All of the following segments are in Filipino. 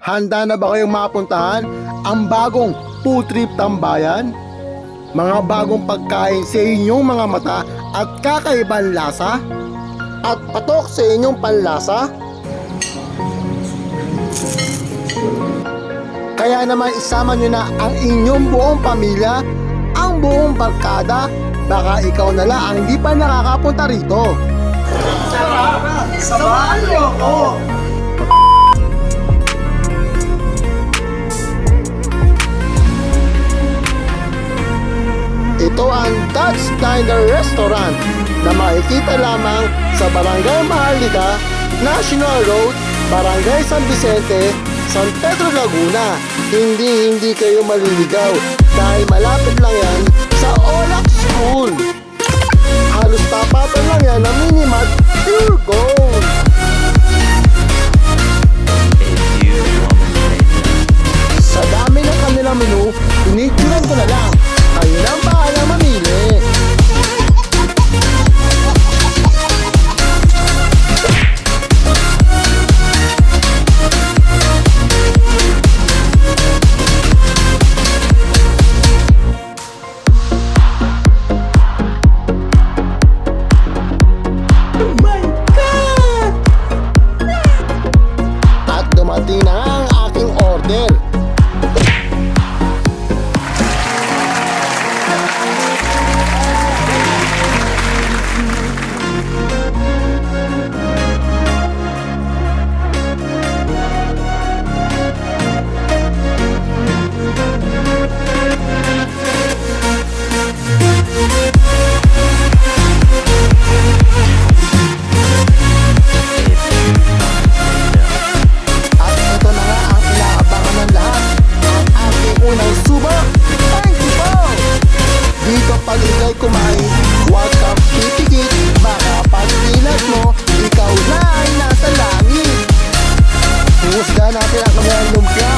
Handa na ba kayong mapuntahan ang bagong food trip tambayan? Mga bagong pagkain sa inyong mga mata at kakaibang lasa? At patok sa inyong panlasa? Kaya naman isama nyo na ang inyong buong pamilya, ang buong barkada. Baka ikaw na lang ang di pa nakakapunta rito. Tara, samahan niyo ako! Ito ang Dutch Diner Restaurant na makikita lamang sa Barangay Maharlika, National Road, Barangay San Vicente, San Pedro, Laguna. Hindi kayo maliligaw dahil malapit lang yan sa Olac School. Halos tapatan lang yan ng Minimart Pure Gold. Sa dami ng kanilang menu, pinituran ko na lang. Kayo na ang bahala mamili. At dumating na nga ang aking order. Pag ikaw'y kumain, huwag kang pipigit. Baka pag pilat mo, ikaw na ay nasa langit. Husga natin ang kanilang lumpia.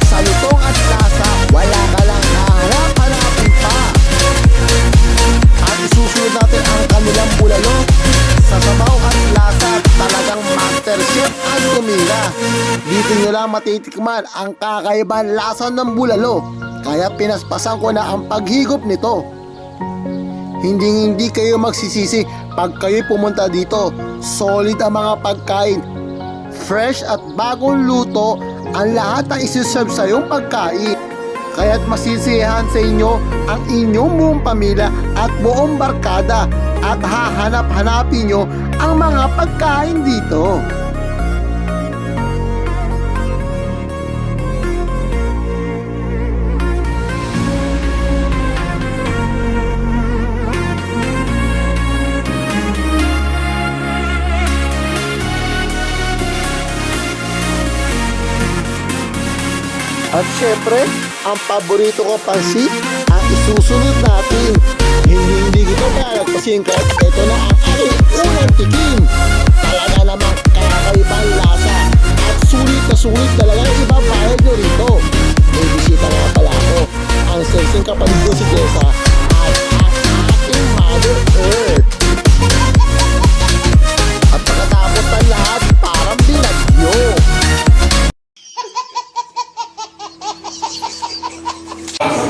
Sa lutong at lasa, wala ka lang hahanap-hanapin pa. At isusunod natin ang kanilang bulalo. Sa sabaw at lasa, talagang master chef ang tumira. Dito nyo lang matitikman ang kakaibang lasa ng bulalo. Kaya pinaspasan ko na ang paghigop nito. Hindi kayo magsisisi pag kayo pumunta dito. Solid ang mga pagkain. Fresh at bagong luto ang lahat ng isi-serve sa iyong pagkain. Kaya't masisiyahan sa inyo ang inyong buong pamilya at buong barkada. At hahanap-hanapin nyo ang mga pagkain dito. At syempre, ang paborito ko pansit, ang isusunod natin. Hindi ko kaya nagpasingkat. Ito na ang aking unang tikim. Talaga namang kakaibang lasa. At sulit na sulit talaga ang ibang bayad nyo rito. May bisita nga pala ako. Ang sensing kapatid ko si Jessa at ang aking Mother Earth. At pagkatapos ng lahat, parang binagyo.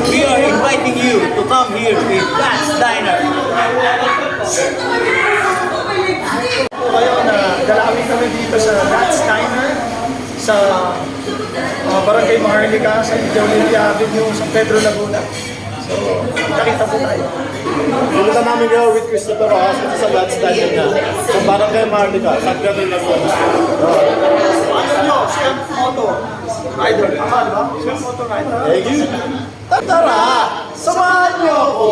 We are inviting you to come here with Dutch Diner. Po kayo na dalawin kami dito sa Dutch Diner sa Barangay Maharlika, sa Ideología Avenue, San Pedro, Laguna. So, nakita po tayo. Pumunta namin kayo with Christopher Rojas dito sa Dutch Diner na sa Barangay Maharlika, San Pedro, Laguna. Ano nyo? Chef Moto Rider. Tama, di ba? Chef Moto Rider. Thank you. Tara! Samahan nyo ako!